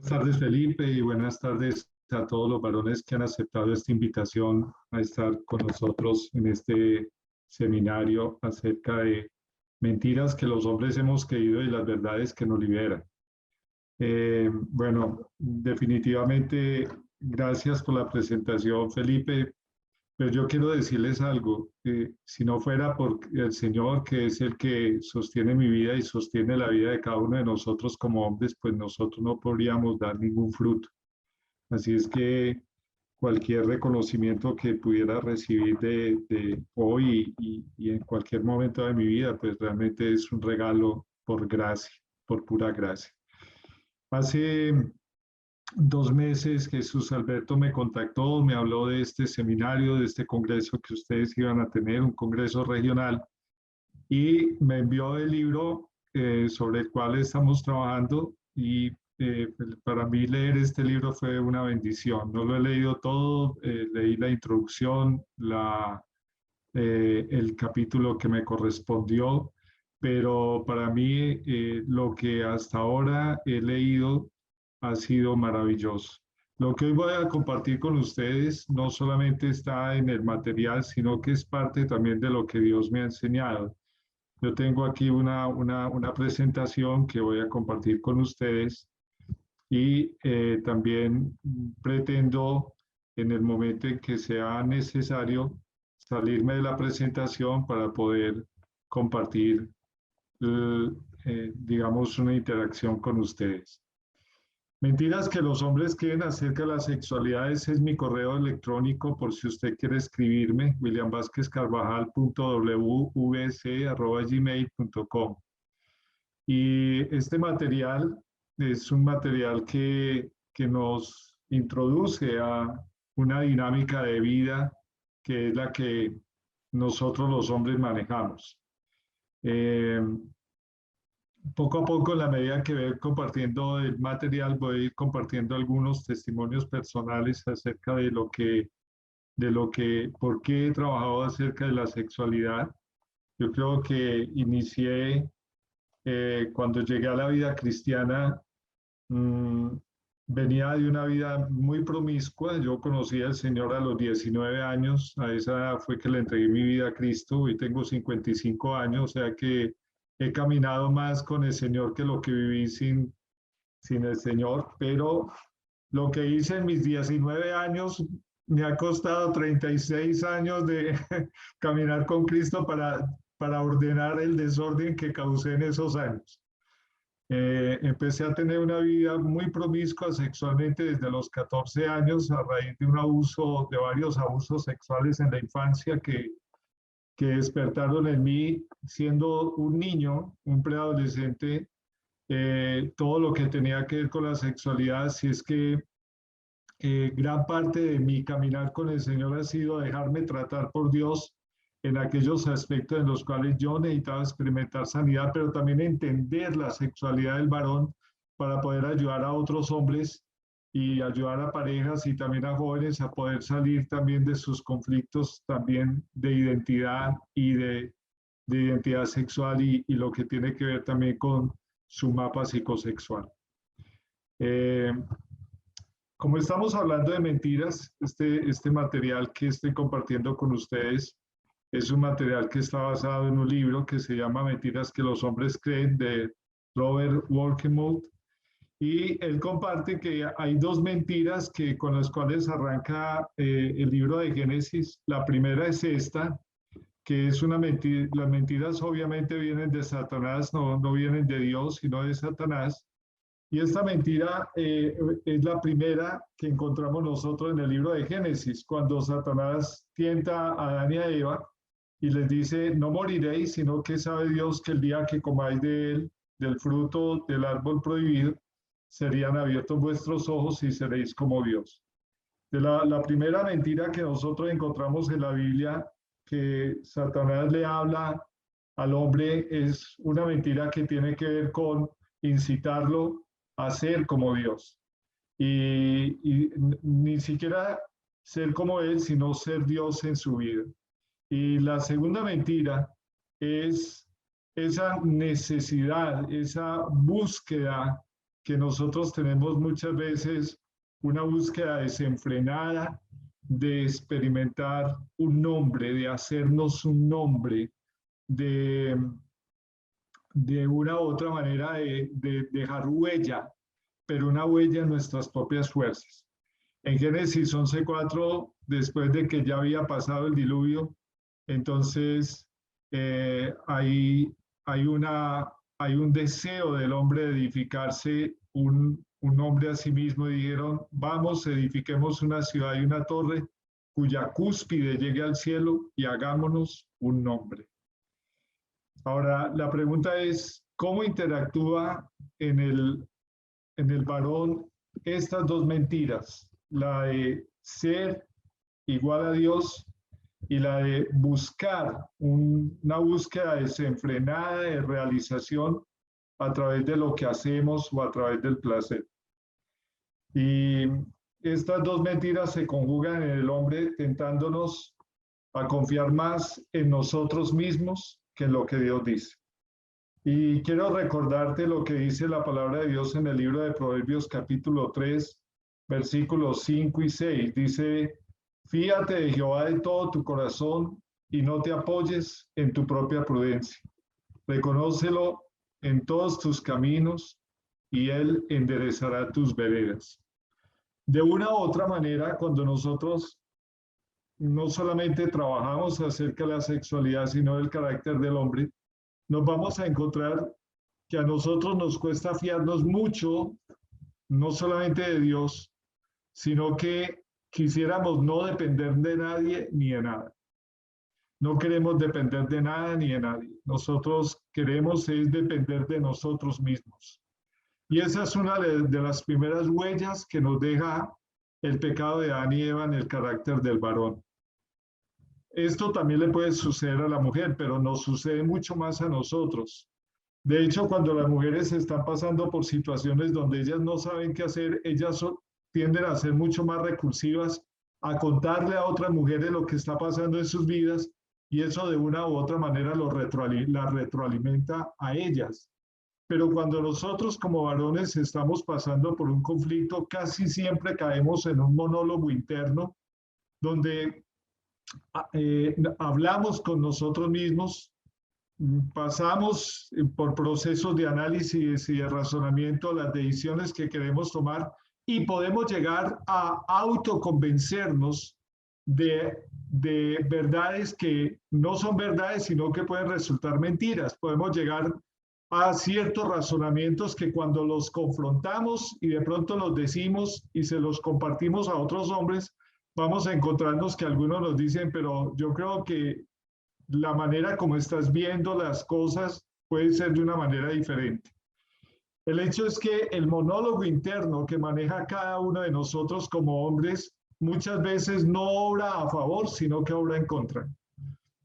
Buenas tardes, Felipe, y buenas tardes a todos los varones que han aceptado esta invitación a estar con nosotros en este seminario acerca de mentiras que los hombres hemos creído y las verdades que nos liberan. Bueno, definitivamente, gracias por la presentación, Felipe, pero yo quiero decirles algo. Si no fuera por el Señor, que es el que sostiene mi vida y sostiene la vida de cada uno de nosotros como hombres, pues nosotros no podríamos dar ningún fruto. Así es que cualquier reconocimiento que pudiera recibir de hoy y en cualquier momento de mi vida, pues realmente es un regalo por gracia, por pura gracia. Hace 2 meses Jesús Alberto me contactó, me habló de este seminario, de este congreso que ustedes iban a tener, un congreso regional, y me envió el libro sobre el cual estamos trabajando y para mí leer este libro fue una bendición. No lo he leído todo, leí la introducción, el capítulo que me correspondió, pero para mí lo que hasta ahora he leído ha sido maravilloso. Lo que hoy voy a compartir con ustedes no solamente está en el material, sino que es parte también de lo que Dios me ha enseñado. Yo tengo aquí una presentación que voy a compartir con ustedes y también pretendo, en el momento en que sea necesario, salirme de la presentación para poder compartir, digamos, una interacción con ustedes. Mentiras que los hombres creen acerca de las sexualidades es mi correo electrónico por si usted quiere escribirme, williamvasquezcarvajal.wc@gmail.com. Y este material es un material que nos introduce a una dinámica de vida que es la que nosotros los hombres manejamos. Poco a poco, en la medida que voy compartiendo el material, voy a ir compartiendo algunos testimonios personales acerca por qué he trabajado acerca de la sexualidad. Yo creo que inicié cuando llegué a la vida cristiana, venía de una vida muy promiscua. Yo conocí al Señor a los 19 años, a esa edad fue que le entregué mi vida a Cristo. Hoy tengo 55 años, o sea que he caminado más con el Señor que lo que viví sin el Señor, pero lo que hice en mis 19 años me ha costado 36 años de caminar con Cristo para ordenar el desorden que causé en esos años. Empecé a tener una vida muy promiscua sexualmente desde los 14 años a raíz de de varios abusos sexuales en la infancia que despertaron en mí siendo un niño, un preadolescente, todo lo que tenía que ver con la sexualidad. Si es que gran parte de mi caminar con el Señor ha sido dejarme tratar por Dios en aquellos aspectos en los cuales yo necesitaba experimentar sanidad, pero también entender la sexualidad del varón para poder ayudar a otros hombres y ayudar a parejas y también a jóvenes a poder salir también de sus conflictos también de identidad y de identidad sexual y lo que tiene que ver también con su mapa psicosexual. Como estamos hablando de mentiras, este material que estoy compartiendo con ustedes es un material que está basado en un libro que se llama Mentiras que los hombres creen, de Robert Wolkemuth. Y él comparte que hay dos mentiras con las cuales arranca el libro de Génesis. La primera es esta, que es una mentira. Las mentiras obviamente vienen de Satanás, no vienen de Dios, sino de Satanás. Y esta mentira es la primera que encontramos nosotros en el libro de Génesis, cuando Satanás tienta a Adán y a Eva y les dice: no moriréis, sino que sabe Dios que el día que comáis de él, del fruto del árbol prohibido, serían abiertos vuestros ojos y seréis como Dios. La primera mentira que nosotros encontramos en la Biblia, que Satanás le habla al hombre, es una mentira que tiene que ver con incitarlo a ser como Dios. Y ni siquiera ser como Él, sino ser Dios en su vida. Y la segunda mentira es esa necesidad, esa búsqueda que nosotros tenemos muchas veces una búsqueda desenfrenada de experimentar un nombre, de hacernos un nombre, de, de una u otra manera de dejar huella, pero una huella en nuestras propias fuerzas. En Génesis 11:4, después de que ya había pasado el diluvio, entonces hay un deseo del hombre de edificarse un nombre a sí mismo. Y dijeron, vamos, edifiquemos una ciudad y una torre cuya cúspide llegue al cielo y hagámonos un nombre. Ahora, la pregunta es, ¿cómo interactúa en el varón estas dos mentiras? La de ser igual a Dios y la de buscar una búsqueda desenfrenada de realización a través de lo que hacemos o a través del placer. Y estas dos mentiras se conjugan en el hombre, tentándonos a confiar más en nosotros mismos que en lo que Dios dice. Y quiero recordarte lo que dice la palabra de Dios en el libro de Proverbios capítulo 3, versículos 5 y 6. Dice, fíate de Jehová de todo tu corazón y no te apoyes en tu propia prudencia. Reconócelo en todos tus caminos y Él enderezará tus veredas. De una u otra manera, cuando nosotros no solamente trabajamos acerca de la sexualidad, sino del carácter del hombre, nos vamos a encontrar que a nosotros nos cuesta fiarnos mucho, no solamente de Dios, sino que quisiéramos no depender de nadie ni de nada. No queremos depender de nada ni de nadie. Nosotros queremos es depender de nosotros mismos. Y esa es una de las primeras huellas que nos deja el pecado de Adán y Eva en el carácter del varón. Esto también le puede suceder a la mujer, pero nos sucede mucho más a nosotros. De hecho, cuando las mujeres están pasando por situaciones donde ellas no saben qué hacer, ellas tienden a ser mucho más recursivas, a contarle a otras mujeres lo que está pasando en sus vidas, y eso de una u otra manera la retroalimenta a ellas. Pero cuando nosotros como varones estamos pasando por un conflicto, casi siempre caemos en un monólogo interno donde hablamos con nosotros mismos, pasamos por procesos de análisis y de razonamiento las decisiones que queremos tomar y podemos llegar a autoconvencernos de verdades que no son verdades, sino que pueden resultar mentiras. Podemos llegar a ciertos razonamientos que cuando los confrontamos y de pronto los decimos y se los compartimos a otros hombres, vamos a encontrarnos que algunos nos dicen, pero yo creo que la manera como estás viendo las cosas puede ser de una manera diferente. El hecho es que el monólogo interno que maneja cada uno de nosotros como hombres muchas veces no obra a favor, sino que obra en contra.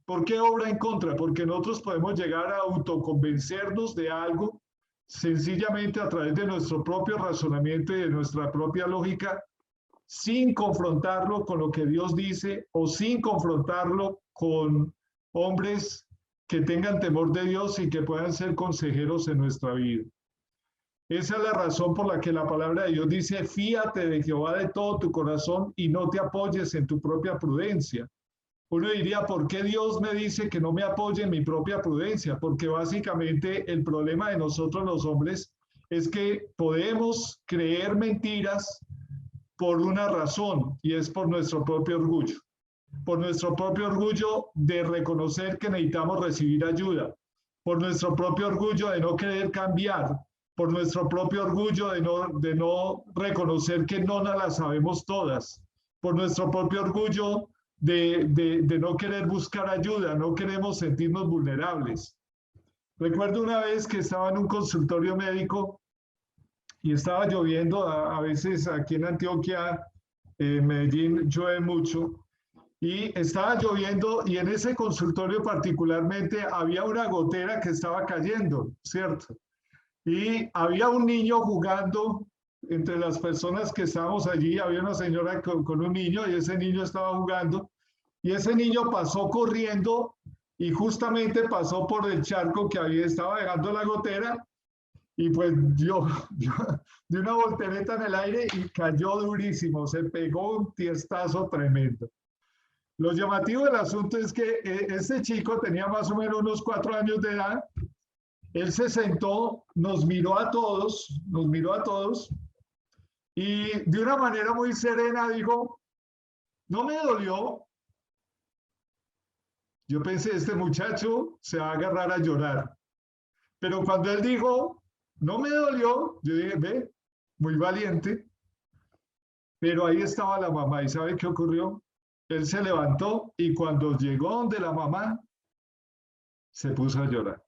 ¿Por qué obra en contra? Porque nosotros podemos llegar a autoconvencernos de algo sencillamente a través de nuestro propio razonamiento y de nuestra propia lógica, sin confrontarlo con lo que Dios dice o sin confrontarlo con hombres que tengan temor de Dios y que puedan ser consejeros en nuestra vida. Esa es la razón por la que la palabra de Dios dice, fíate de Jehová de todo tu corazón y no te apoyes en tu propia prudencia. Uno diría, ¿por qué Dios me dice que no me apoye en mi propia prudencia? Porque básicamente el problema de nosotros los hombres es que podemos creer mentiras por una razón, y es por nuestro propio orgullo. Por nuestro propio orgullo de reconocer que necesitamos recibir ayuda, por nuestro propio orgullo de no querer cambiar, por nuestro propio orgullo de no reconocer que no nos las sabemos todas, por nuestro propio orgullo de no querer buscar ayuda, no queremos sentirnos vulnerables. Recuerdo una vez que estaba en un consultorio médico y estaba lloviendo, a veces aquí en Antioquia, Medellín, llueve mucho, y estaba lloviendo y en ese consultorio particularmente había una gotera que estaba cayendo, ¿cierto? Y había un niño jugando entre las personas que estábamos allí, había una señora con un niño y ese niño estaba jugando y ese niño pasó corriendo y justamente pasó por el charco que estaba dejando la gotera y pues yo de una voltereta en el aire y cayó durísimo, se pegó un tiestazo tremendo. Lo llamativo del asunto es que este chico tenía más o menos unos 4 años de edad. Él se sentó, nos miró a todos y de una manera muy serena dijo, no me dolió. Yo pensé, este muchacho se va a agarrar a llorar. Pero cuando él dijo, no me dolió, yo dije, ve, muy valiente. Pero ahí estaba la mamá y ¿sabe qué ocurrió? Él se levantó y cuando llegó donde la mamá, se puso a llorar.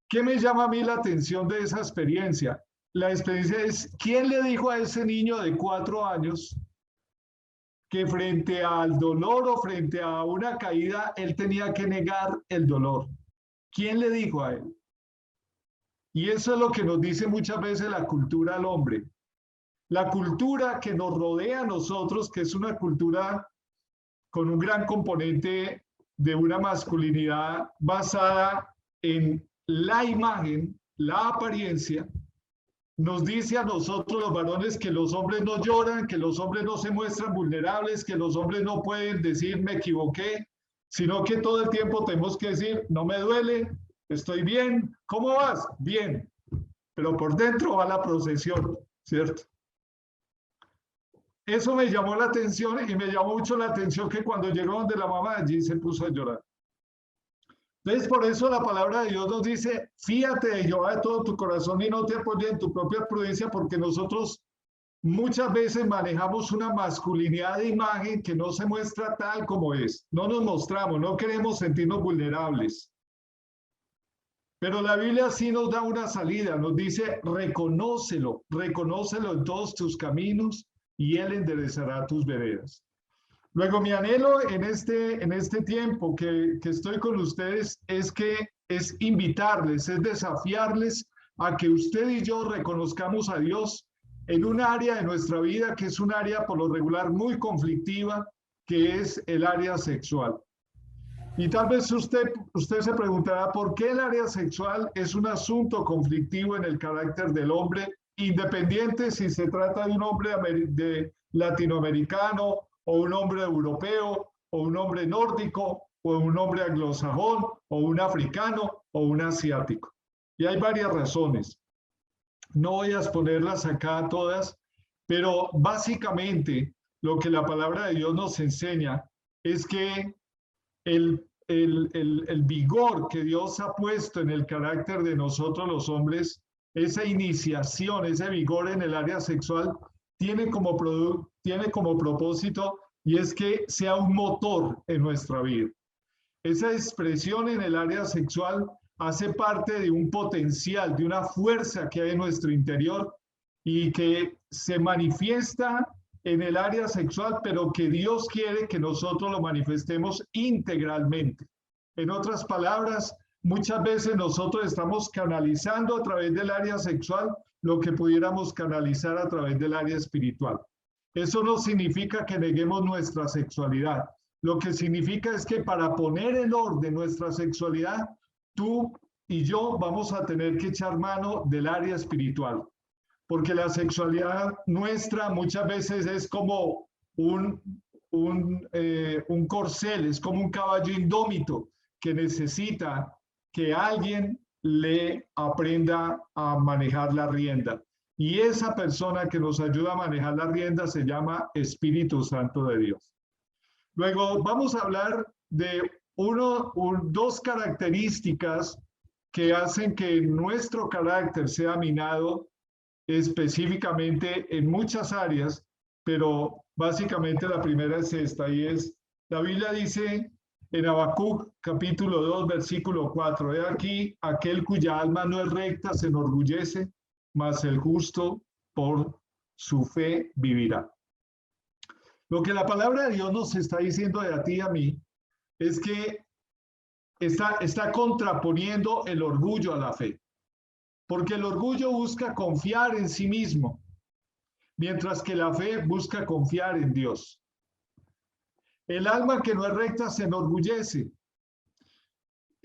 ¿Qué me llama a mí la atención de esa experiencia? La experiencia es, ¿quién le dijo a ese niño de 4 años que frente al dolor o frente a una caída, él tenía que negar el dolor? ¿Quién le dijo a él? Y eso es lo que nos dice muchas veces la cultura al hombre. La cultura que nos rodea a nosotros, que es una cultura con un gran componente de una masculinidad basada en la imagen, la apariencia, nos dice a nosotros los varones que los hombres no lloran, que los hombres no se muestran vulnerables, que los hombres no pueden decir me equivoqué, sino que todo el tiempo tenemos que decir no me duele, estoy bien, ¿cómo vas? Bien, pero por dentro va la procesión, ¿cierto? Eso me llamó la atención y me llamó mucho la atención que cuando llegó donde la mamá allí se puso a llorar. Entonces, por eso la palabra de Dios nos dice, fíate de Jehová de todo tu corazón y no te apoyes en tu propia prudencia, porque nosotros muchas veces manejamos una masculinidad de imagen que no se muestra tal como es. No nos mostramos, no queremos sentirnos vulnerables. Pero la Biblia sí nos da una salida, nos dice, reconócelo en todos tus caminos y Él enderezará tus veredas. Luego, mi anhelo en este tiempo que estoy con ustedes es invitarles, es desafiarles a que usted y yo reconozcamos a Dios en un área de nuestra vida que es un área por lo regular muy conflictiva, que es el área sexual. Y tal vez usted se preguntará por qué el área sexual es un asunto conflictivo en el carácter del hombre, independiente si se trata de un hombre latinoamericano o un hombre europeo o un hombre nórdico o un hombre anglosajón o un africano o un asiático. Y hay varias razones. No voy a exponerlas acá todas, pero básicamente lo que la palabra de Dios nos enseña es que el vigor que Dios ha puesto en el carácter de nosotros los hombres, esa iniciación, ese vigor en el área sexual, tiene como propósito y es que sea un motor en nuestra vida. Esa expresión en el área sexual hace parte de un potencial, de una fuerza que hay en nuestro interior y que se manifiesta en el área sexual, pero que Dios quiere que nosotros lo manifestemos integralmente. En otras palabras, muchas veces nosotros estamos canalizando a través del área sexual lo que pudiéramos canalizar a través del área espiritual. Eso no significa que neguemos nuestra sexualidad. Lo que significa es que para poner en orden nuestra sexualidad, tú y yo vamos a tener que echar mano del área espiritual. Porque la sexualidad nuestra muchas veces es como un corcel, es como un caballo indómito que necesita que alguien le aprenda a manejar la rienda. Y esa persona que nos ayuda a manejar la rienda se llama Espíritu Santo de Dios. Luego vamos a hablar de dos características que hacen que nuestro carácter sea minado específicamente en muchas áreas, pero básicamente la primera es esta, y es, la Biblia dice en Habacuc capítulo 2, versículo 4, he aquí, aquel cuya alma no es recta se enorgullece, mas el justo por su fe vivirá. Lo que la palabra de Dios nos está diciendo de a ti y a mí es que está contraponiendo el orgullo a la fe. Porque el orgullo busca confiar en sí mismo, mientras que la fe busca confiar en Dios. El alma que no es recta se enorgullece.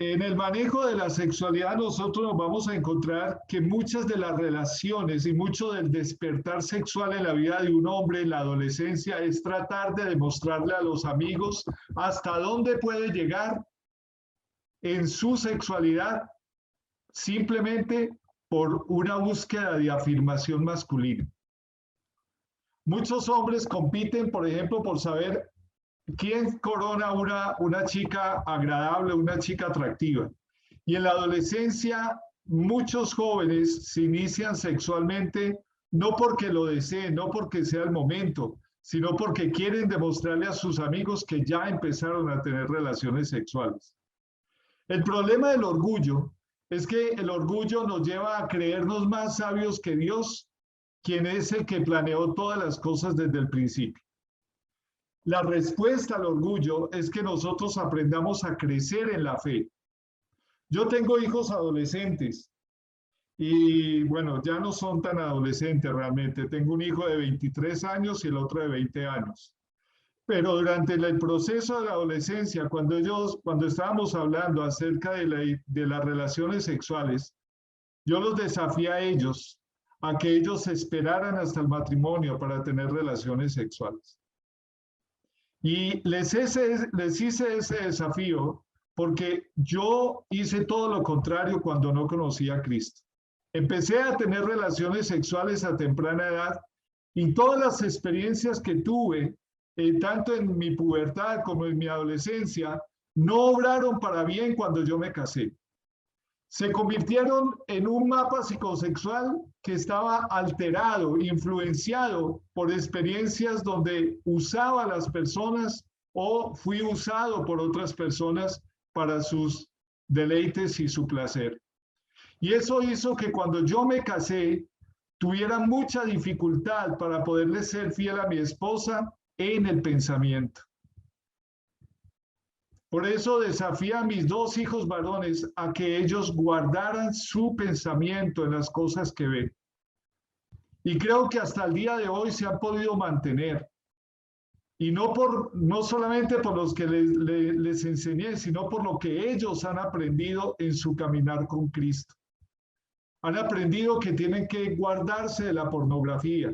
En el manejo de la sexualidad nosotros nos vamos a encontrar que muchas de las relaciones y mucho del despertar sexual en la vida de un hombre en la adolescencia es tratar de demostrarle a los amigos hasta dónde puede llegar en su sexualidad simplemente por una búsqueda de afirmación masculina. Muchos hombres compiten, por ejemplo, por saber quién corona una chica agradable, una chica atractiva. Y en la adolescencia, muchos jóvenes se inician sexualmente no porque lo deseen, no porque sea el momento, sino porque quieren demostrarle a sus amigos que ya empezaron a tener relaciones sexuales. El problema del orgullo es que el orgullo nos lleva a creernos más sabios que Dios, quien es el que planeó todas las cosas desde el principio. La respuesta al orgullo es que nosotros aprendamos a crecer en la fe. Yo tengo hijos adolescentes y bueno, ya no son tan adolescentes realmente. Tengo un hijo de 23 años y el otro de 20 años. Pero durante el proceso de la adolescencia, cuando estábamos hablando acerca de las relaciones sexuales, yo los desafié a ellos a que ellos esperaran hasta el matrimonio para tener relaciones sexuales. Y les hice ese desafío porque yo hice todo lo contrario cuando no conocía a Cristo. Empecé a tener relaciones sexuales a temprana edad y todas las experiencias que tuve, tanto en mi pubertad como en mi adolescencia, no obraron para bien cuando yo me casé. Se convirtieron en un mapa psicosexual que estaba alterado, influenciado por experiencias donde usaba a las personas o fui usado por otras personas para sus deleites y su placer. Y eso hizo que cuando yo me casé, tuviera mucha dificultad para poderle ser fiel a mi esposa en el pensamiento. Por eso desafía a mis dos hijos varones a que ellos guardaran su pensamiento en las cosas que ven. Y creo que hasta el día de hoy se han podido mantener. Y no solamente por los que les enseñé, sino por lo que ellos han aprendido en su caminar con Cristo. Han aprendido que tienen que guardarse de la pornografía.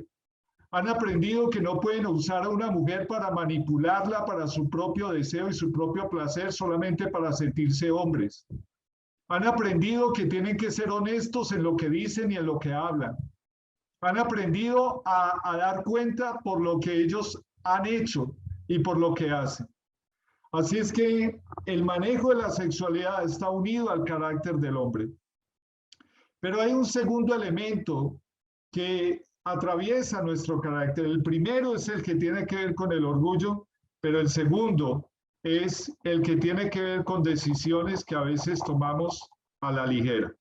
Han aprendido que no pueden usar a una mujer para manipularla para su propio deseo y su propio placer solamente para sentirse hombres. Han aprendido que tienen que ser honestos en lo que dicen y en lo que hablan. Han aprendido a dar cuenta por lo que ellos han hecho y por lo que hacen. Así es que el manejo de la sexualidad está unido al carácter del hombre. Pero hay un segundo elemento que atraviesa nuestro carácter. El primero es el que tiene que ver con el orgullo, pero el segundo es el que tiene que ver con decisiones que a veces tomamos a la ligera.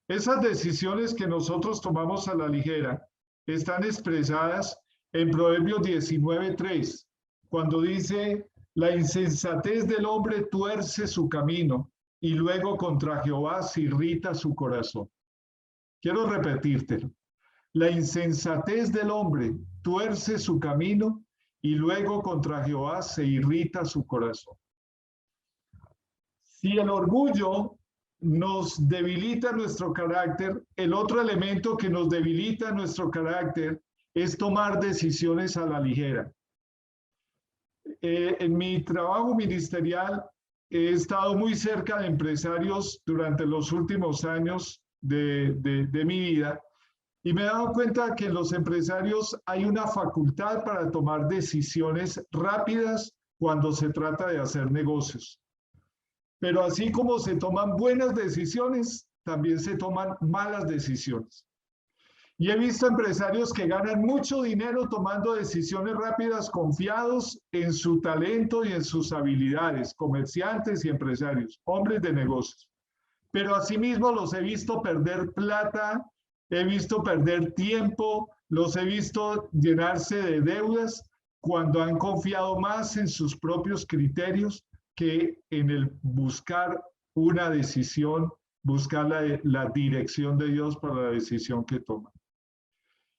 Esas decisiones que nosotros tomamos a la ligera están expresadas en Proverbios 19:3, cuando dice: la insensatez del hombre tuerce su camino y luego contra Jehová se irrita su corazón. Quiero repetírtelo. La insensatez del hombre tuerce su camino y luego contra Jehová se irrita su corazón. Si el orgullo nos debilita nuestro carácter, el otro elemento que nos debilita nuestro carácter es tomar decisiones a la ligera. En mi trabajo ministerial he estado muy cerca de empresarios durante los últimos años de mi vida. Y me he dado cuenta que en los empresarios hay una facultad para tomar decisiones rápidas cuando se trata de hacer negocios. Pero así como se toman buenas decisiones, también se toman malas decisiones. Y he visto empresarios que ganan mucho dinero tomando decisiones rápidas, confiados en su talento y en sus habilidades, comerciantes y empresarios, hombres de negocios. Pero asimismo los he visto perder plata, he visto perder tiempo, los he visto llenarse de deudas cuando han confiado más en sus propios criterios que en el buscar una decisión, buscar la dirección de Dios para la decisión que toman.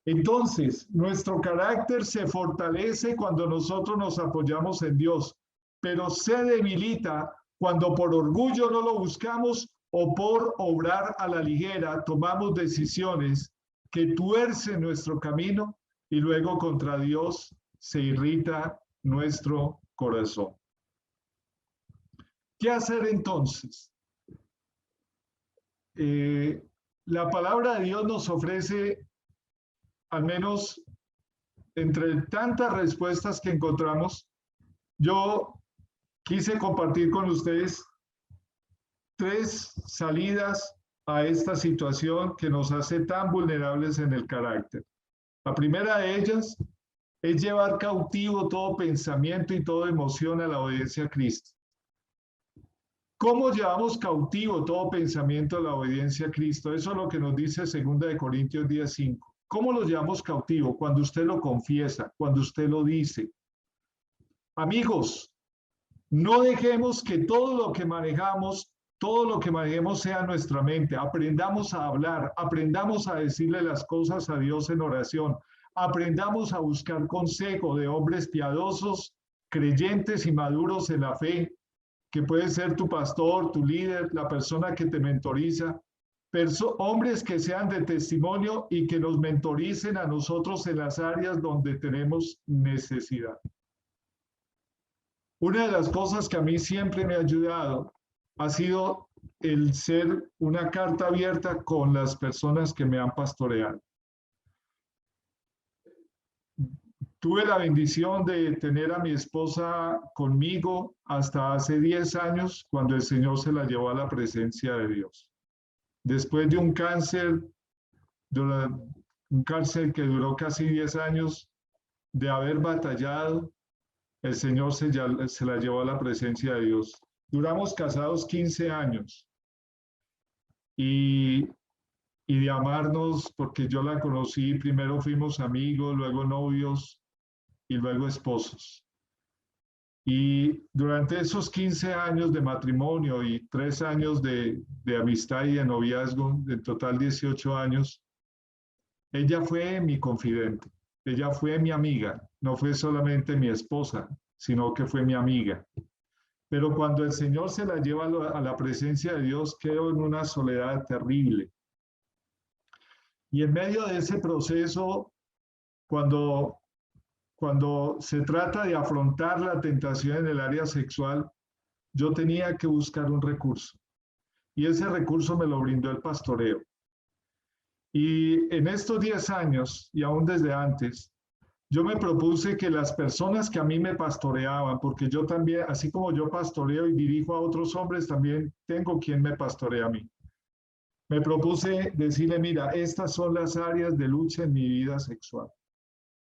Entonces, nuestro carácter se fortalece cuando nosotros nos apoyamos en Dios, pero se debilita Cuando por orgullo no lo buscamos o por obrar a la ligera tomamos decisiones que tuercen nuestro camino y luego contra Dios se irrita nuestro corazón. ¿Qué hacer entonces? La palabra de Dios nos ofrece, al menos entre tantas respuestas que encontramos, yo quise compartir con ustedes 3 salidas a esta situación que nos hace tan vulnerables en el carácter. La primera de ellas es llevar cautivo todo pensamiento y toda emoción a la obediencia a Cristo. ¿Cómo llevamos cautivo todo pensamiento a la obediencia a Cristo? Eso es lo que nos dice 2 Corintios 10:5. ¿Cómo lo llevamos cautivo? Cuando usted lo confiesa, cuando usted lo dice. Amigos, no dejemos que todo lo que manejemos sea nuestra mente. Aprendamos a hablar, aprendamos a decirle las cosas a Dios en oración. Aprendamos a buscar consejo de hombres piadosos, creyentes y maduros en la fe, que puede ser tu pastor, tu líder, la persona que te mentoriza, hombres que sean de testimonio y que nos mentoricen a nosotros en las áreas donde tenemos necesidad. Una de las cosas que a mí siempre me ha ayudado ha sido el ser una carta abierta con las personas que me han pastoreado. Tuve la bendición de tener a mi esposa conmigo hasta hace 10 años, cuando el Señor se la llevó a la presencia de Dios. Después de un cáncer que duró casi 10 años, de haber batallado, el Señor se la llevó a la presencia de Dios. Duramos casados 15 años y de amarnos, porque yo la conocí, primero fuimos amigos, luego novios y luego esposos. Y durante esos 15 años de matrimonio y 3 años de amistad y de noviazgo, en total 18 años, ella fue mi confidente, ella fue mi amiga, no fue solamente mi esposa, sino que fue mi amiga. Pero cuando el Señor se la lleva a la presencia de Dios, quedó en una soledad terrible. Y en medio de ese proceso, cuando se trata de afrontar la tentación en el área sexual, yo tenía que buscar un recurso. Y ese recurso me lo brindó el pastoreo. Y en estos 10 años, y aún desde antes, yo me propuse que las personas que a mí me pastoreaban, porque yo también, así como yo pastoreo y dirijo a otros hombres, también tengo quien me pastorea a mí. Me propuse decirle, mira, estas son las áreas de lucha en mi vida sexual.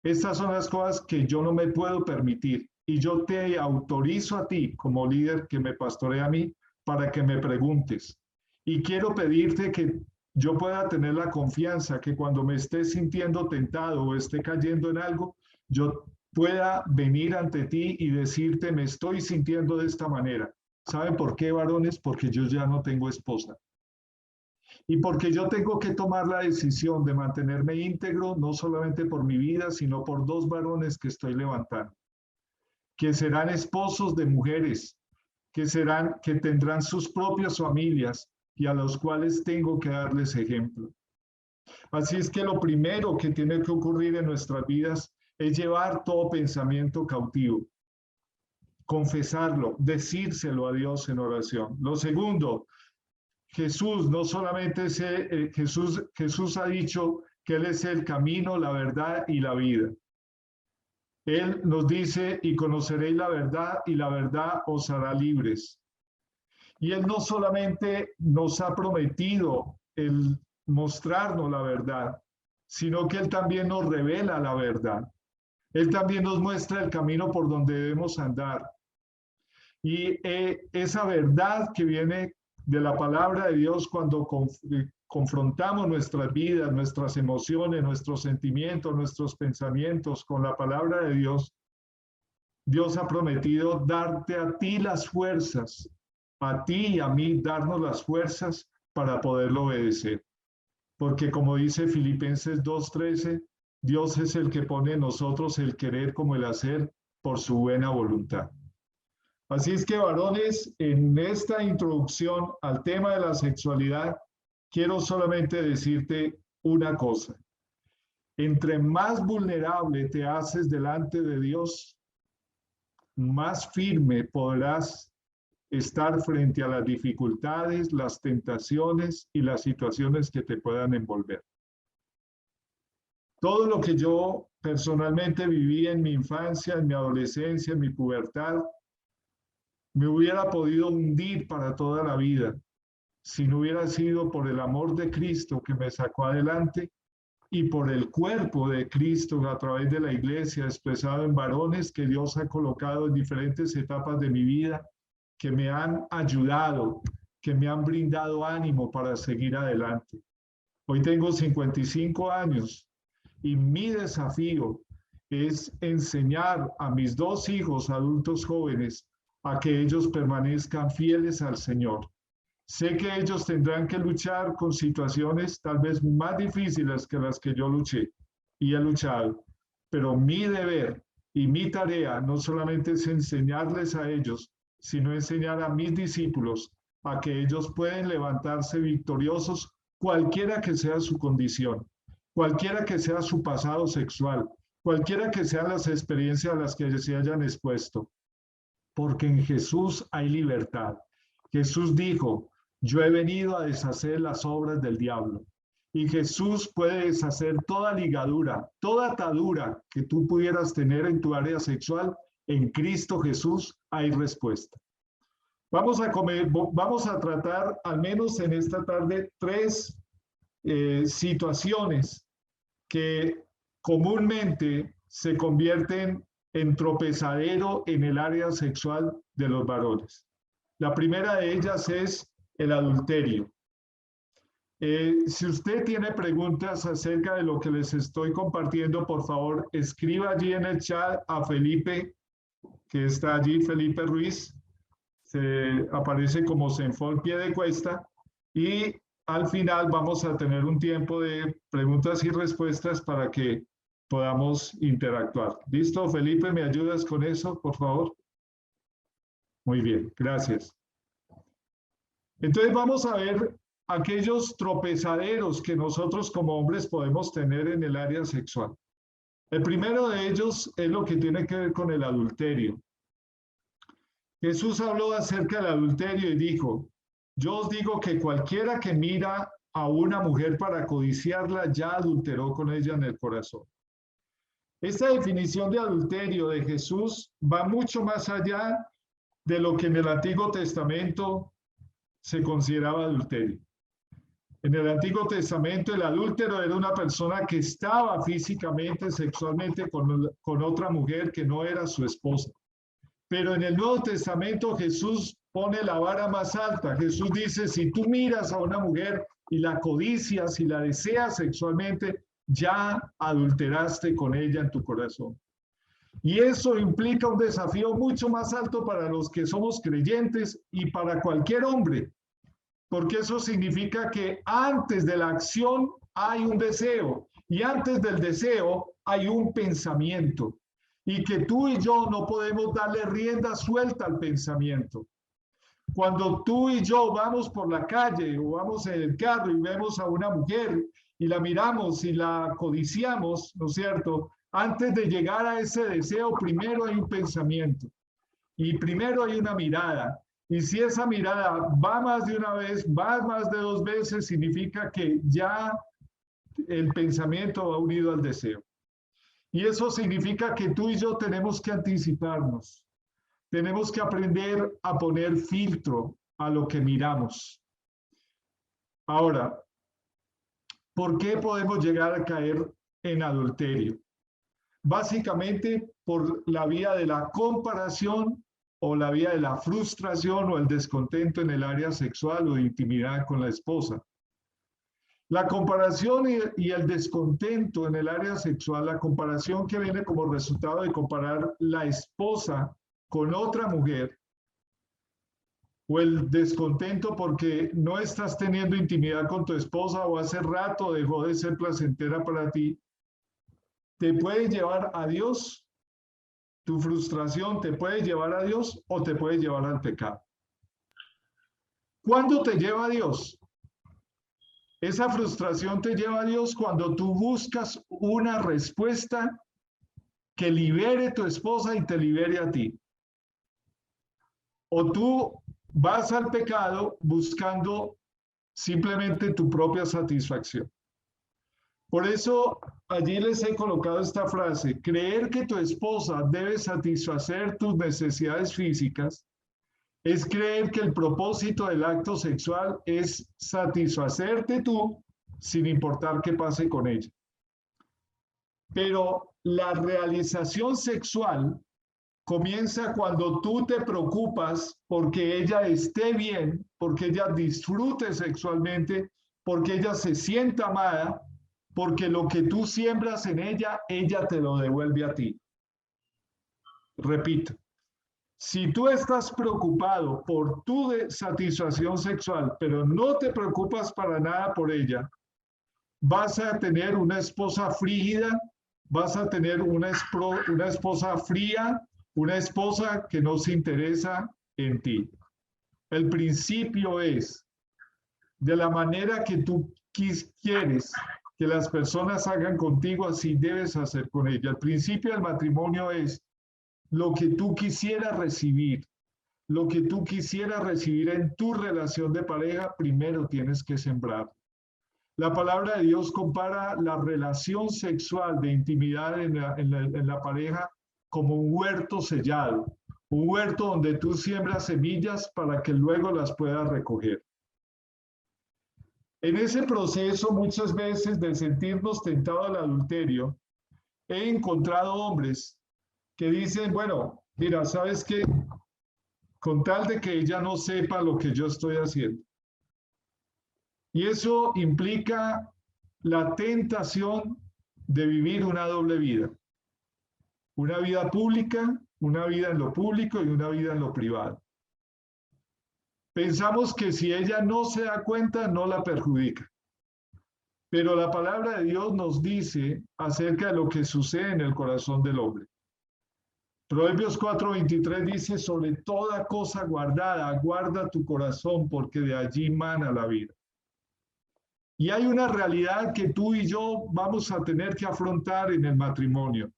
Estas son las cosas que yo no me puedo permitir. Y yo te autorizo a ti, como líder que me pastorea a mí, para que me preguntes. Y quiero pedirte que yo pueda tener la confianza que cuando me esté sintiendo tentado o esté cayendo en algo, yo pueda venir ante ti y decirte, me estoy sintiendo de esta manera. ¿Saben por qué, varones? Porque yo ya no tengo esposa. Y porque yo tengo que tomar la decisión de mantenerme íntegro, no solamente por mi vida, sino por 2 varones que estoy levantando, que serán esposos de mujeres, que tendrán sus propias familias y a los cuales tengo que darles ejemplo. Así es que lo primero que tiene que ocurrir en nuestras vidas es llevar todo pensamiento cautivo, confesarlo, decírselo a Dios en oración. Lo segundo, Jesús no solamente Jesús ha dicho que Él es el camino, la verdad y la vida. Él nos dice, y conoceréis la verdad, y la verdad os hará libres. Y Él no solamente nos ha prometido el mostrarnos la verdad, sino que Él también nos revela la verdad. Él también nos muestra el camino por donde debemos andar. Y esa verdad que viene de la palabra de Dios cuando confrontamos nuestras vidas, nuestras emociones, nuestros sentimientos, nuestros pensamientos con la palabra de Dios, Dios ha prometido darte a ti las fuerzas, a ti y a mí darnos las fuerzas para poderlo obedecer. Porque como dice Filipenses 2:13, Dios es el que pone en nosotros el querer como el hacer por su buena voluntad. Así es que, varones, en esta introducción al tema de la sexualidad, quiero solamente decirte una cosa. Entre más vulnerable te haces delante de Dios, más firme podrás estar frente a las dificultades, las tentaciones y las situaciones que te puedan envolver. Todo lo que yo personalmente viví en mi infancia, en mi adolescencia, en mi pubertad, me hubiera podido hundir para toda la vida si no hubiera sido por el amor de Cristo que me sacó adelante y por el cuerpo de Cristo a través de la iglesia expresado en varones que Dios ha colocado en diferentes etapas de mi vida, que me han ayudado, que me han brindado ánimo para seguir adelante. Hoy tengo 55 años y mi desafío es enseñar a mis dos hijos adultos jóvenes a que ellos permanezcan fieles al Señor. Sé que ellos tendrán que luchar con situaciones tal vez más difíciles que las que yo luché y he luchado, pero mi deber y mi tarea no solamente es enseñarles a ellos, sino enseñar a mis discípulos a que ellos pueden levantarse victoriosos cualquiera que sea su condición, cualquiera que sea su pasado sexual, cualquiera que sean las experiencias a las que se hayan expuesto, porque en Jesús hay libertad. Jesús dijo: yo he venido a deshacer las obras del diablo. Y Jesús puede deshacer toda ligadura, toda atadura que tú pudieras tener en tu área sexual. En Cristo Jesús hay respuesta. Vamos a tratar, al menos en esta tarde, tres situaciones que comúnmente se convierten en tropezadero en el área sexual de los varones. La primera de ellas es el adulterio. Si usted tiene preguntas acerca de lo que les estoy compartiendo, por favor, escriba allí en el chat a Felipe, que está allí, Felipe Ruiz. Se aparece como Senfol pie de cuesta. Y al final vamos a tener un tiempo de preguntas y respuestas para que podamos interactuar. ¿Listo, Felipe? ¿Me ayudas con eso, por favor? Muy bien, gracias. Entonces vamos a ver aquellos tropezaderos que nosotros como hombres podemos tener en el área sexual. El primero de ellos es lo que tiene que ver con el adulterio. Jesús habló acerca del adulterio y dijo: yo os digo que cualquiera que mira a una mujer para codiciarla ya adulteró con ella en el corazón. Esta definición de adulterio de Jesús va mucho más allá de lo que en el Antiguo Testamento se consideraba adulterio. En el Antiguo Testamento el adúltero era una persona que estaba físicamente, sexualmente con otra mujer que no era su esposa. Pero en el Nuevo Testamento Jesús pone la vara más alta. Jesús dice: si tú miras a una mujer y la codicias y la deseas sexualmente, ya adulteraste con ella en tu corazón. Y eso implica un desafío mucho más alto para los que somos creyentes y para cualquier hombre, porque eso significa que antes de la acción hay un deseo y antes del deseo hay un pensamiento, y que tú y yo no podemos darle rienda suelta al pensamiento. Cuando tú y yo vamos por la calle o vamos en el carro y vemos a una mujer y la miramos y la codiciamos, ¿no es cierto? Antes de llegar a ese deseo, primero hay un pensamiento y primero hay una mirada. Y si esa mirada va más de una vez, va más de dos veces, significa que ya el pensamiento va unido al deseo. Y eso significa que tú y yo tenemos que anticiparnos. Tenemos que aprender a poner filtro a lo que miramos. Ahora, ¿por qué podemos llegar a caer en adulterio? Básicamente por la vía de la comparación o la vía de la frustración o el descontento en el área sexual o de intimidad con la esposa. La comparación y el descontento en el área sexual, la comparación que viene como resultado de comparar la esposa con otra mujer, o el descontento porque no estás teniendo intimidad con tu esposa o hace rato dejó de ser placentera para ti, te puede llevar a Dios Tu frustración te puede llevar a Dios o te puede llevar al pecado. ¿Cuándo te lleva a Dios? Esa frustración te lleva a Dios cuando tú buscas una respuesta que libere a tu esposa y te libere a ti. O tú vas al pecado buscando simplemente tu propia satisfacción. Por eso allí les he colocado esta frase: creer que tu esposa debe satisfacer tus necesidades físicas es creer que el propósito del acto sexual es satisfacerte tú sin importar qué pase con ella. Pero la realización sexual comienza cuando tú te preocupas porque ella esté bien, porque ella disfrute sexualmente, porque ella se sienta amada, porque lo que tú siembras en ella, ella te lo devuelve a ti. Repito, si tú estás preocupado por tu satisfacción sexual, pero no te preocupas para nada por ella, vas a tener una esposa frígida, vas a tener una esposa fría, una esposa que no se interesa en ti. El principio es, de la manera que tú quieres que las personas hagan contigo, así debes hacer con ella. El principio del matrimonio es lo que tú quisieras recibir. Lo que tú quisieras recibir en tu relación de pareja, primero tienes que sembrar. La palabra de Dios compara la relación sexual de intimidad en la pareja como un huerto sellado, un huerto donde tú siembras semillas para que luego las puedas recoger. En ese proceso, muchas veces de sentirnos tentados al adulterio, he encontrado hombres que dicen, bueno, mira, ¿sabes qué? Con tal de que ella no sepa lo que yo estoy haciendo. Y eso implica la tentación de vivir una doble vida. Una vida pública, una vida en lo público y una vida en lo privado. Pensamos que si ella no se da cuenta, no la perjudica. Pero la palabra de Dios nos dice acerca de lo que sucede en el corazón del hombre. Proverbios 4:23 dice, sobre toda cosa guardada, guarda tu corazón, porque de allí mana la vida. Y hay una realidad que tú y yo vamos a tener que afrontar en el matrimonio.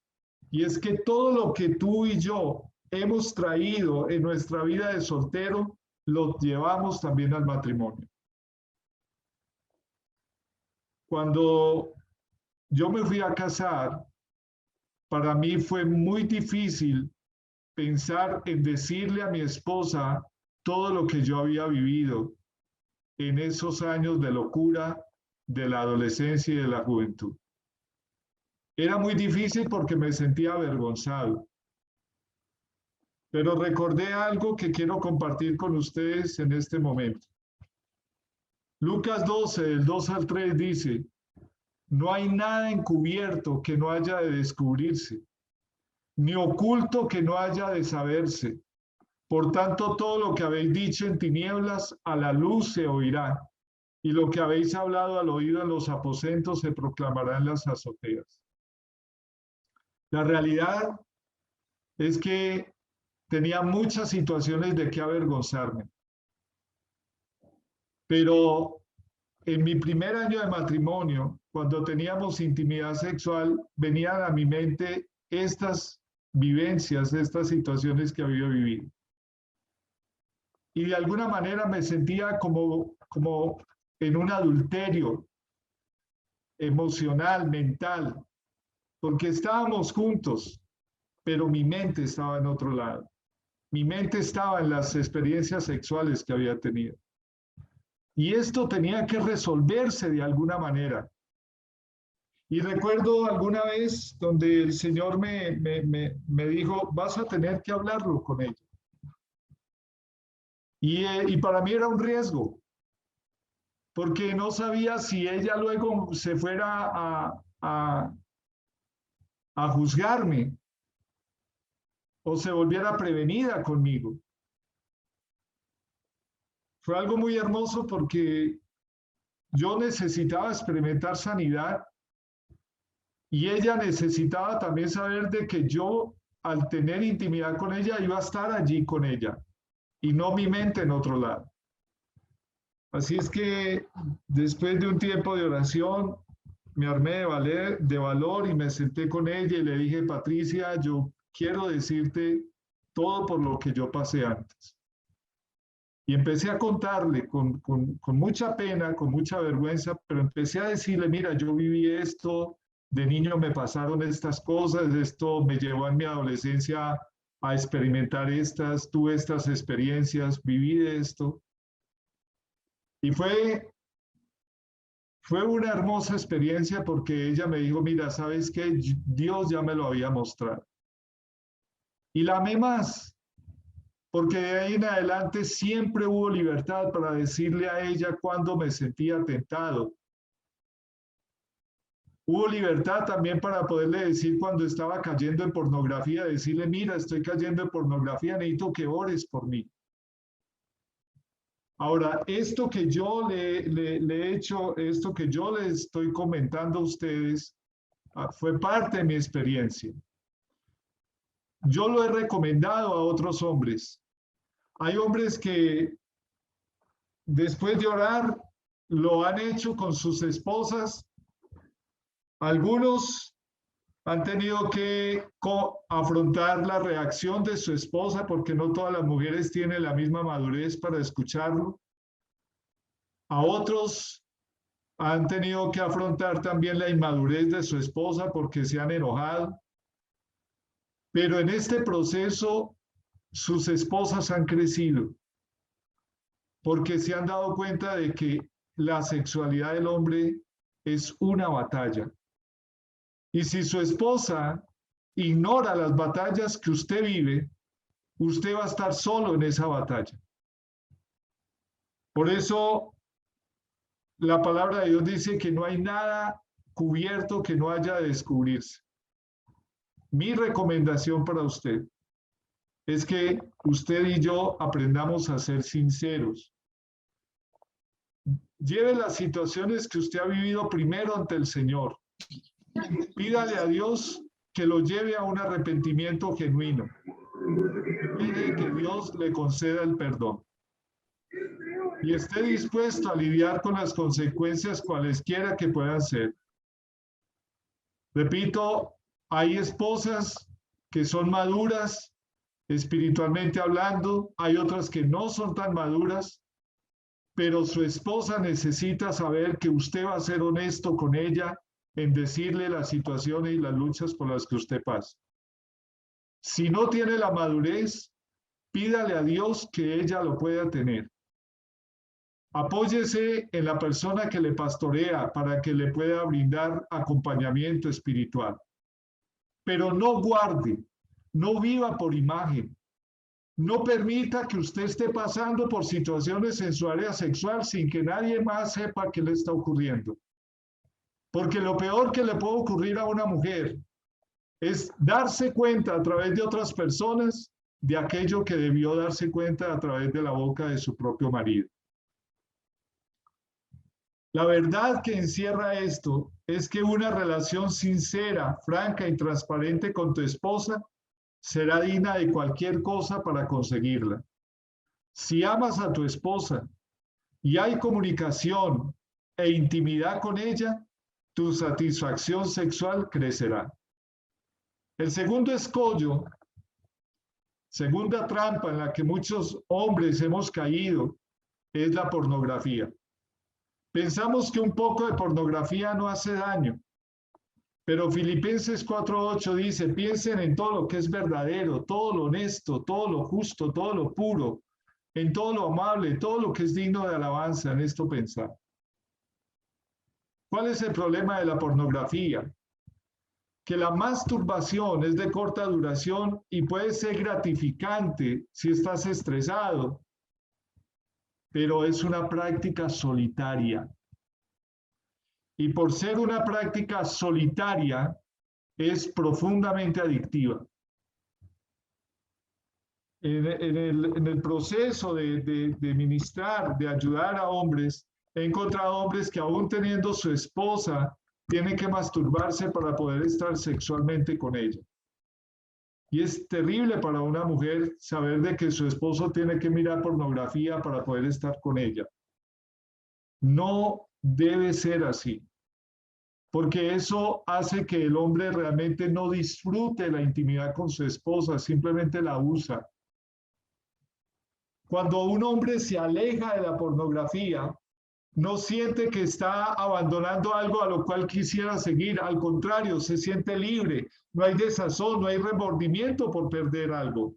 Y es que todo lo que tú y yo hemos traído en nuestra vida de soltero, lo llevamos también al matrimonio. Cuando yo me fui a casar, para mí fue muy difícil pensar en decirle a mi esposa todo lo que yo había vivido en esos años de locura de la adolescencia y de la juventud. Era muy difícil porque me sentía avergonzado. Pero recordé algo que quiero compartir con ustedes en este momento. Lucas 12, del 2 al 3 dice, no hay nada encubierto que no haya de descubrirse, ni oculto que no haya de saberse. Por tanto, todo lo que habéis dicho en tinieblas, a la luz se oirá, y lo que habéis hablado al oído en los aposentos se proclamará en las azoteas. La realidad es que tenía muchas situaciones de qué avergonzarme. Pero en mi primer año de matrimonio, cuando teníamos intimidad sexual, venían a mi mente estas vivencias, estas situaciones que había vivido. Y de alguna manera me sentía como en un adulterio emocional, mental, porque estábamos juntos, pero mi mente estaba en otro lado. Mi mente estaba en las experiencias sexuales que había tenido. Y esto tenía que resolverse de alguna manera. Y recuerdo alguna vez donde el Señor me dijo, vas a tener que hablarlo con ella. Y para mí era un riesgo, porque no sabía si ella luego se fuera a juzgarme o se volviera prevenida conmigo. Fue algo muy hermoso porque yo necesitaba experimentar sanidad y ella necesitaba también saber de que yo al tener intimidad con ella, iba a estar allí con ella y no mi mente en otro lado. Así es que después de un tiempo de oración, me armé de valor y me senté con ella y le dije, Patricia, yo quiero decirte todo por lo que yo pasé antes. Y empecé a contarle con mucha pena, con mucha vergüenza, pero empecé a decirle, mira, yo viví esto, de niño me pasaron estas cosas, esto me llevó en mi adolescencia a experimentar tuve estas experiencias, viví de esto. Y fue una hermosa experiencia porque ella me dijo, mira, ¿sabes qué? Dios ya me lo había mostrado. Y la amé más, porque de ahí en adelante siempre hubo libertad para decirle a ella cuando me sentía tentado. Hubo libertad también para poderle decir cuando estaba cayendo en pornografía, decirle, mira, estoy cayendo en pornografía, necesito que ores por mí. Ahora, esto que yo le he hecho, esto que yo les estoy comentando a ustedes, fue parte de mi experiencia. Yo lo he recomendado a otros hombres. Hay hombres que después de orar lo han hecho con sus esposas. Algunos han tenido que afrontar la reacción de su esposa porque no todas las mujeres tienen la misma madurez para escucharlo. A otros han tenido que afrontar también la inmadurez de su esposa porque se han enojado. Pero en este proceso sus esposas han crecido porque se han dado cuenta de que la sexualidad del hombre es una batalla. Y si su esposa ignora las batallas que usted vive, usted va a estar solo en esa batalla. Por eso la palabra de Dios dice que no hay nada cubierto que no haya de descubrirse. Mi recomendación para usted es que usted y yo aprendamos a ser sinceros. Lleve las situaciones que usted ha vivido primero ante el Señor. Pídale a Dios que lo lleve a un arrepentimiento genuino. Pide que Dios le conceda el perdón. Y esté dispuesto a lidiar con las consecuencias cualesquiera que puedan ser. Repito, hay esposas que son maduras, espiritualmente hablando, hay otras que no son tan maduras, pero su esposa necesita saber que usted va a ser honesto con ella en decirle las situaciones y las luchas por las que usted pasa. Si no tiene la madurez, pídale a Dios que ella lo pueda tener. Apóyese en la persona que le pastorea para que le pueda brindar acompañamiento espiritual. Pero no guarde, no viva por imagen. No permita que usted esté pasando por situaciones en su área sexual sin que nadie más sepa qué le está ocurriendo. Porque lo peor que le puede ocurrir a una mujer es darse cuenta a través de otras personas de aquello que debió darse cuenta a través de la boca de su propio marido. La verdad que encierra esto es que una relación sincera, franca y transparente con tu esposa será digna de cualquier cosa para conseguirla. Si amas a tu esposa y hay comunicación e intimidad con ella, tu satisfacción sexual crecerá. El segundo escollo, segunda trampa en la que muchos hombres hemos caído, es la pornografía. Pensamos que un poco de pornografía no hace daño, pero Filipenses 4:8 dice, piensen en todo lo que es verdadero, todo lo honesto, todo lo justo, todo lo puro, en todo lo amable, todo lo que es digno de alabanza, en esto pensar. ¿Cuál es el problema de la pornografía? Que la masturbación es de corta duración y puede ser gratificante si estás estresado, pero es una práctica solitaria. Y por ser una práctica solitaria, es profundamente adictiva. En el proceso de ministrar, de ayudar a hombres, he encontrado hombres que aún teniendo su esposa, tienen que masturbarse para poder estar sexualmente con ella. Y es terrible para una mujer saber de que su esposo tiene que mirar pornografía para poder estar con ella. No debe ser así, porque eso hace que el hombre realmente no disfrute la intimidad con su esposa, simplemente la usa. Cuando un hombre se aleja de la pornografía, no siente que está abandonando algo a lo cual quisiera seguir, al contrario, se siente libre, no hay desazón, no hay remordimiento por perder algo.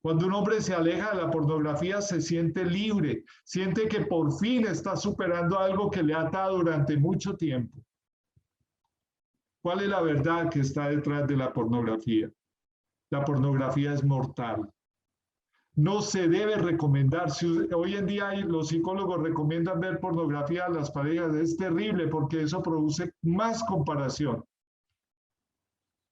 Cuando un hombre se aleja de la pornografía, se siente libre, siente que por fin está superando algo que le ha atado durante mucho tiempo. ¿Cuál es la verdad que está detrás de la pornografía? La pornografía es mortal. No se debe recomendar. Si hoy en día los psicólogos recomiendan ver pornografía a las parejas, es terrible porque eso produce más comparación.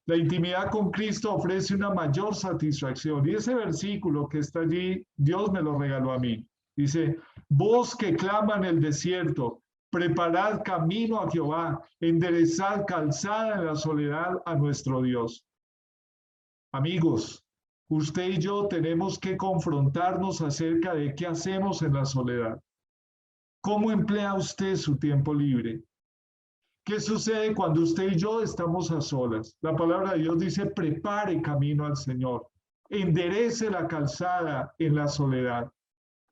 La intimidad con Cristo ofrece una mayor satisfacción. Y ese versículo que está allí, Dios me lo regaló a mí. Dice, voz que clama en el desierto, preparad camino a Jehová, enderezad calzada en la soledad a nuestro Dios. Amigos, usted y yo tenemos que confrontarnos acerca de qué hacemos en la soledad. ¿Cómo emplea usted su tiempo libre? ¿Qué sucede cuando usted y yo estamos a solas? La palabra de Dios dice, prepare camino al Señor, enderece la calzada en la soledad.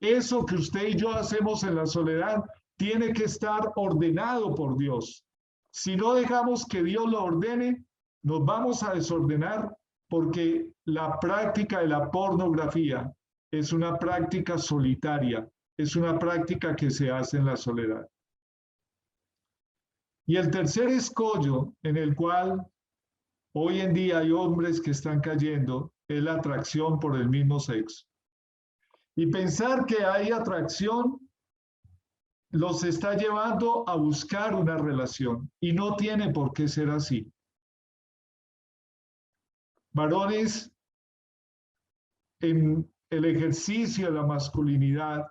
Eso que usted y yo hacemos en la soledad tiene que estar ordenado por Dios. Si no dejamos que Dios lo ordene, nos vamos a desordenar porque la práctica de la pornografía es una práctica solitaria, es una práctica que se hace en la soledad. Y el tercer escollo en el cual hoy en día hay hombres que están cayendo es la atracción por el mismo sexo. Y pensar que hay atracción los está llevando a buscar una relación y no tiene por qué ser así. Varones, en el ejercicio de la masculinidad,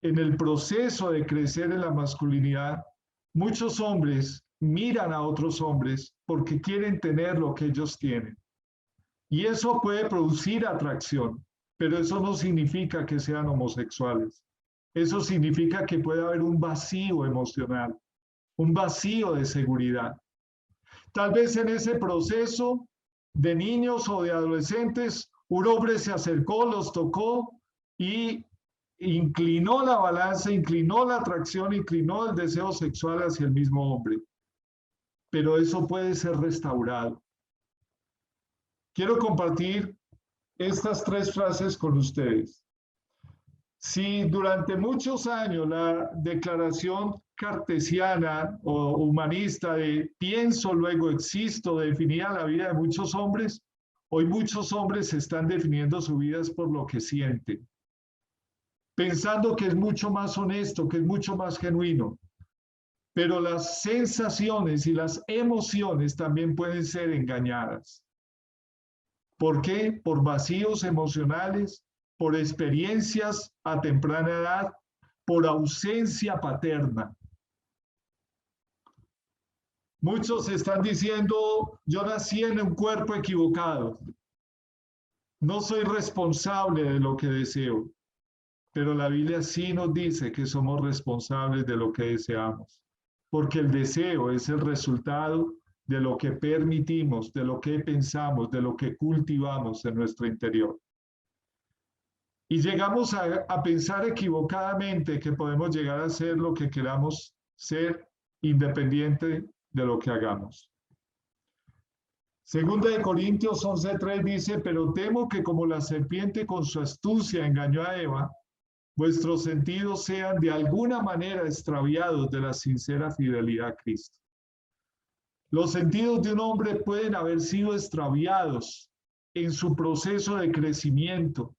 en el proceso de crecer en la masculinidad, muchos hombres miran a otros hombres porque quieren tener lo que ellos tienen. Y eso puede producir atracción, pero eso no significa que sean homosexuales. Eso significa que puede haber un vacío emocional, un vacío de seguridad. Tal vez en ese proceso de niños o de adolescentes, un hombre se acercó, los tocó y inclinó la balanza, inclinó la atracción, inclinó el deseo sexual hacia el mismo hombre. Pero eso puede ser restaurado. Quiero compartir estas tres frases con ustedes. Si durante muchos años la declaración cartesiana o humanista de pienso, luego existo, definía la vida de muchos hombres, hoy muchos hombres están definiendo su vida por lo que sienten, pensando que es mucho más honesto, que es mucho más genuino. Pero las sensaciones y las emociones también pueden ser engañadas. ¿Por qué? Por vacíos emocionales, por experiencias a temprana edad, por ausencia paterna. Muchos están diciendo, yo nací en un cuerpo equivocado. No soy responsable de lo que deseo. Pero la Biblia sí nos dice que somos responsables de lo que deseamos. Porque el deseo es el resultado de lo que permitimos, de lo que pensamos, de lo que cultivamos en nuestro interior. Y llegamos a pensar equivocadamente que podemos llegar a ser lo que queramos ser, independiente de lo que hagamos. Segunda de Corintios 11:3 dice, pero temo que como la serpiente con su astucia engañó a Eva, vuestros sentidos sean de alguna manera extraviados de la sincera fidelidad a Cristo. Los sentidos de un hombre pueden haber sido extraviados en su proceso de crecimiento,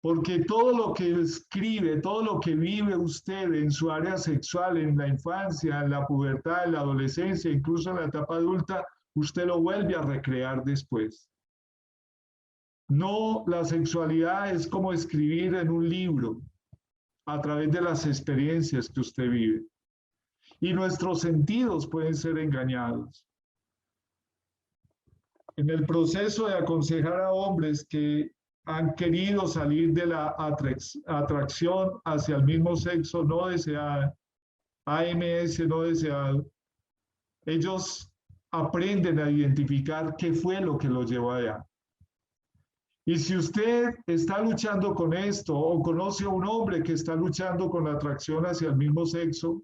porque todo lo que escribe, todo lo que vive usted en su área sexual, en la infancia, en la pubertad, en la adolescencia, incluso en la etapa adulta, usted lo vuelve a recrear después. No, la sexualidad es como escribir en un libro a través de las experiencias que usted vive. Y nuestros sentidos pueden ser engañados. en el proceso de aconsejar a hombres que han querido salir de la atracción hacia el mismo sexo no deseada, AMS no deseado, ellos aprenden a identificar qué fue lo que los llevó allá. Y si usted está luchando con esto o conoce a un hombre que está luchando con la atracción hacia el mismo sexo,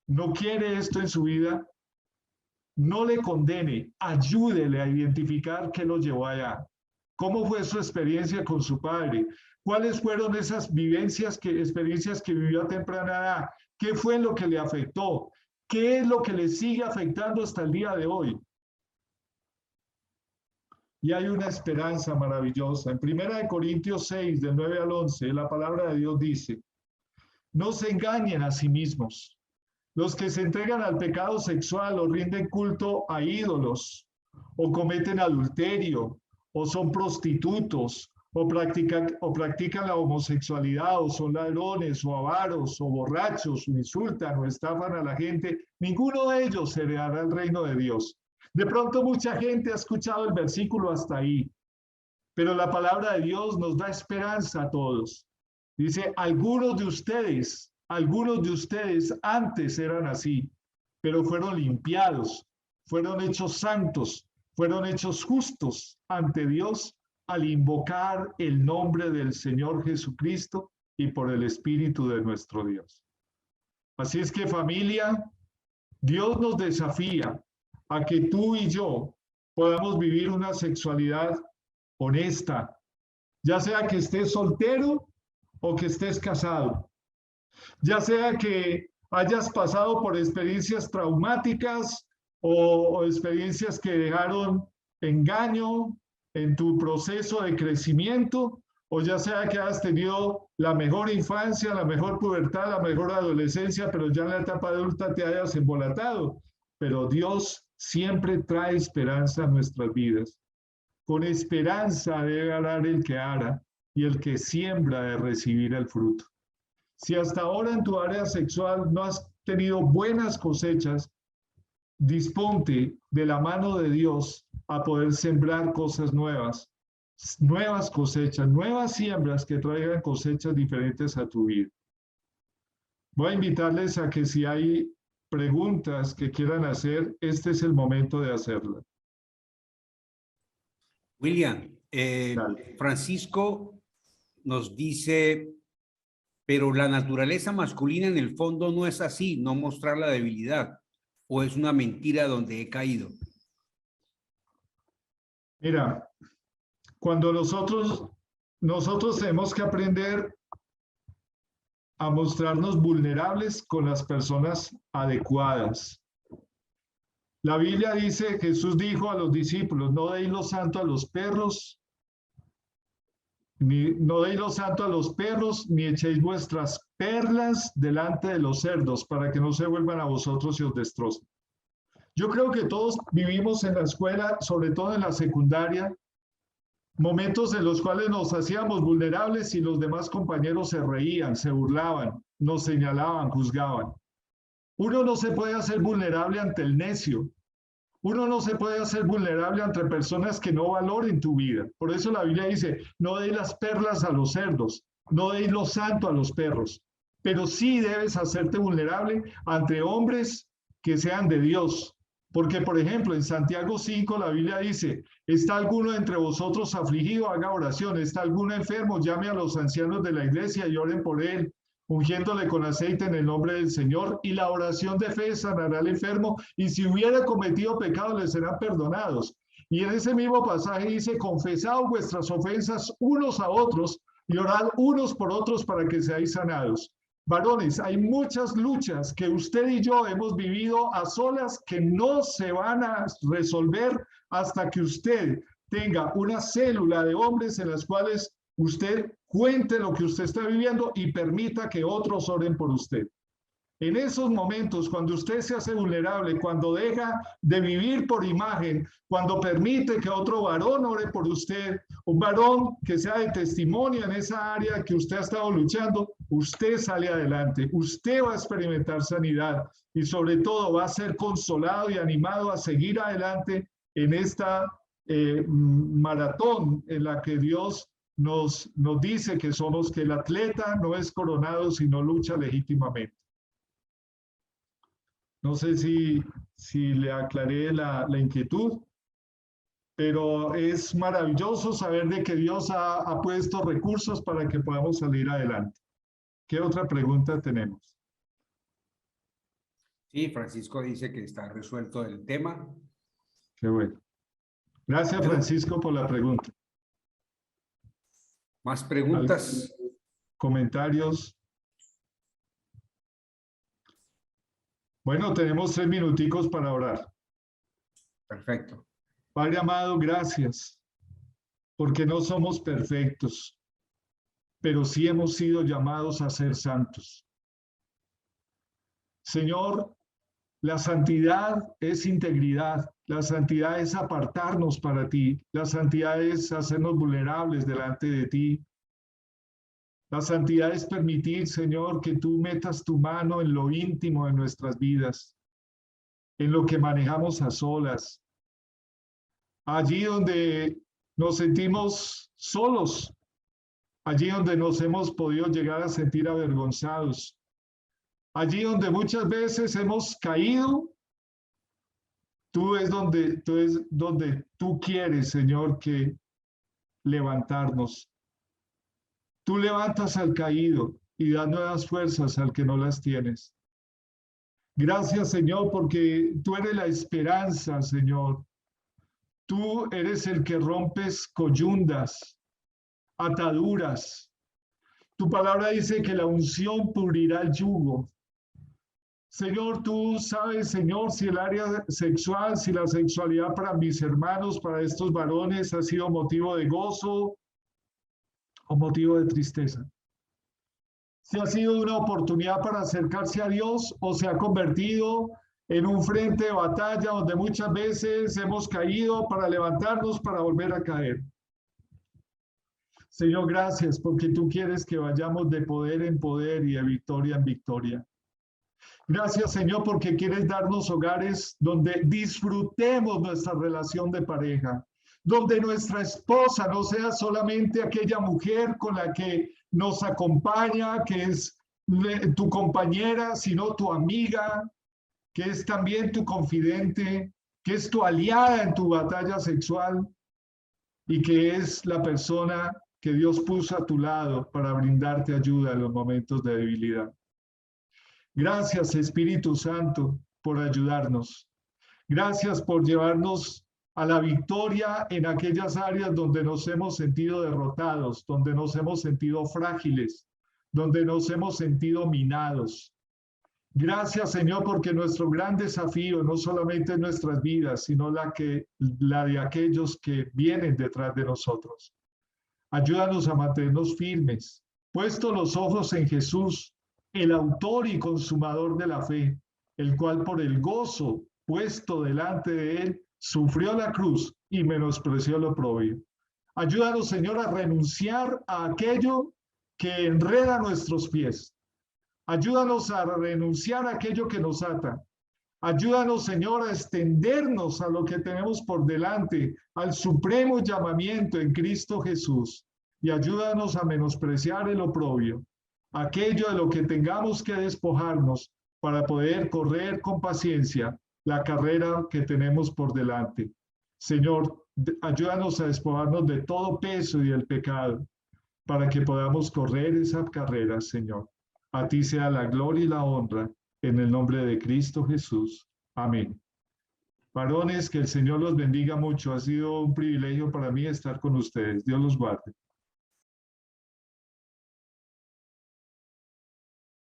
no quiere esto en su vida, no le condene, ayúdele a identificar qué lo llevó allá. ¿Cómo fue su experiencia con su padre? ¿Cuáles fueron esas experiencias que vivió a temprana edad? ¿Qué fue lo que le afectó? ¿Qué es lo que le sigue afectando hasta el día de hoy? Y hay una esperanza maravillosa. En 1 Corintios 6, del 9 al 11, la palabra de Dios dice, no se engañen a sí mismos. Los que se entregan al pecado sexual o rinden culto a ídolos, o cometen adulterio, o son prostitutos, o practican la homosexualidad, o son ladrones, o avaros, o borrachos, o insultan, o estafan a la gente, ninguno de ellos heredará el reino de Dios. De pronto mucha gente ha escuchado el versículo hasta ahí, pero la palabra de Dios nos da esperanza a todos. Dice, algunos de ustedes antes eran así, pero fueron limpiados, fueron hechos santos, fueron hechos justos ante Dios al invocar el nombre del Señor Jesucristo y por el Espíritu de nuestro Dios. Así es que, familia, Dios nos desafía a que tú y yo podamos vivir una sexualidad honesta, ya sea que estés soltero o que estés casado, ya sea que hayas pasado por experiencias traumáticas o experiencias que dejaron engaño en tu proceso de crecimiento, o ya sea que hayas tenido la mejor infancia, la mejor pubertad, la mejor adolescencia, pero ya en la etapa adulta te hayas embolatado. Pero Dios siempre trae esperanza a nuestras vidas. Con esperanza debe arar el que ara y el que siembra de recibir el fruto. Si hasta ahora en tu área sexual no has tenido buenas cosechas, disponte de la mano de Dios a poder sembrar cosas nuevas, nuevas cosechas, nuevas siembras que traigan cosechas diferentes a tu vida. Voy a invitarles a que si hay preguntas que quieran hacer, este es el momento de hacerlas. William, Francisco nos dice, pero la naturaleza masculina en el fondo no es así, no mostrar la debilidad, o es una mentira donde he caído. Mira, cuando nosotros tenemos que aprender a mostrarnos vulnerables con las personas adecuadas. La Biblia dice, Jesús dijo a los discípulos, no deis lo santo a los perros, no deis lo santo a los perros, ni echéis vuestras perlas delante de los cerdos, para que no se vuelvan a vosotros y os destrocen. Yo creo que todos vivimos en la escuela, sobre todo en la secundaria, momentos en los cuales nos hacíamos vulnerables y los demás compañeros se reían, se burlaban, nos señalaban, juzgaban. Uno no se puede hacer vulnerable ante el necio. Uno no se puede hacer vulnerable ante personas que no valoren tu vida. Por eso la Biblia dice, no deis las perlas a los cerdos, no deis lo santo a los perros, pero sí debes hacerte vulnerable ante hombres que sean de Dios. Porque, por ejemplo, en Santiago 5 la Biblia dice, ¿está alguno entre vosotros afligido? Haga oración. ¿Está alguno enfermo? Llame a los ancianos de la iglesia y oren por él, ungiéndole con aceite en el nombre del Señor, y la oración de fe sanará al enfermo, y si hubiera cometido pecado le serán perdonados. Y en ese mismo pasaje dice, confesad vuestras ofensas unos a otros y orad unos por otros para que seáis sanados. Varones, hay muchas luchas que usted y yo hemos vivido a solas que no se van a resolver hasta que usted tenga una célula de hombres en las cuales usted cuente lo que usted está viviendo y permita que otros oren por usted. En esos momentos, cuando usted se hace vulnerable, cuando deja de vivir por imagen, cuando permite que otro varón ore por usted, un varón que sea de testimonio en esa área que usted ha estado luchando, usted sale adelante, usted va a experimentar sanidad y sobre todo va a ser consolado y animado a seguir adelante en esta maratón en la que Dios nos dice que somos, que el atleta no es coronado, sino lucha legítimamente. No sé si le aclaré la inquietud, pero es maravilloso saber de que Dios ha puesto recursos para que podamos salir adelante. ¿Qué otra pregunta tenemos? Sí, Francisco dice que está resuelto el tema. Qué bueno. Gracias, Francisco, por la pregunta. ¿Más preguntas? ¿Comentarios? Bueno, tenemos 3 minuticos para orar. Perfecto. Padre amado, gracias, porque no somos perfectos, pero sí hemos sido llamados a ser santos. Señor, la santidad es integridad, la santidad es apartarnos para ti, la santidad es hacernos vulnerables delante de ti. La santidad es permitir, Señor, que tú metas tu mano en lo íntimo de nuestras vidas, en lo que manejamos a solas, allí donde nos sentimos solos, allí donde nos hemos podido llegar a sentir avergonzados, allí donde muchas veces hemos caído. Tú es donde tú quieres, Señor, que levantarnos. Tú levantas al caído y das nuevas fuerzas al que no las tienes. Gracias, Señor, porque tú eres la esperanza, Señor. Tú eres el que rompes coyundas, ataduras. Tu palabra dice que la unción pudrirá el yugo. Señor, tú sabes, Señor, si el área sexual, si la sexualidad para mis hermanos, para estos varones, ha sido motivo de gozo o motivo de tristeza. Si ha sido una oportunidad para acercarse a Dios o se ha convertido en un frente de batalla donde muchas veces hemos caído para levantarnos, para volver a caer. Señor, gracias porque tú quieres que vayamos de poder en poder y de victoria en victoria. Gracias, Señor, porque quieres darnos hogares donde disfrutemos nuestra relación de pareja, donde nuestra esposa no sea solamente aquella mujer con la que nos acompaña, que es tu compañera, sino tu amiga, que es también tu confidente, que es tu aliada en tu batalla sexual y que es la persona que Dios puso a tu lado para brindarte ayuda en los momentos de debilidad. Gracias, Espíritu Santo, por ayudarnos. Gracias por llevarnos a la victoria en aquellas áreas donde nos hemos sentido derrotados, donde nos hemos sentido frágiles, donde nos hemos sentido minados. Gracias, Señor, porque nuestro gran desafío no solamente es nuestras vidas, sino la de aquellos que vienen detrás de nosotros. Ayúdanos a mantenernos firmes, puestos los ojos en Jesús, el autor y consumador de la fe, el cual por el gozo puesto delante de él, sufrió la cruz y menospreció lo oprobio. Ayúdanos, Señor, a renunciar a aquello que enreda nuestros pies. Ayúdanos a renunciar a aquello que nos ata. Ayúdanos, Señor, a extendernos a lo que tenemos por delante, al supremo llamamiento en Cristo Jesús. Y ayúdanos a menospreciar el oprobio, aquello de lo que tengamos que despojarnos para poder correr con paciencia la carrera que tenemos por delante. Señor, ayúdanos a despojarnos de todo peso y del pecado para que podamos correr esa carrera, Señor. A ti sea la gloria y la honra en el nombre de Cristo Jesús. Amén. Varones, que el Señor los bendiga mucho. Ha sido un privilegio para mí estar con ustedes. Dios los guarde.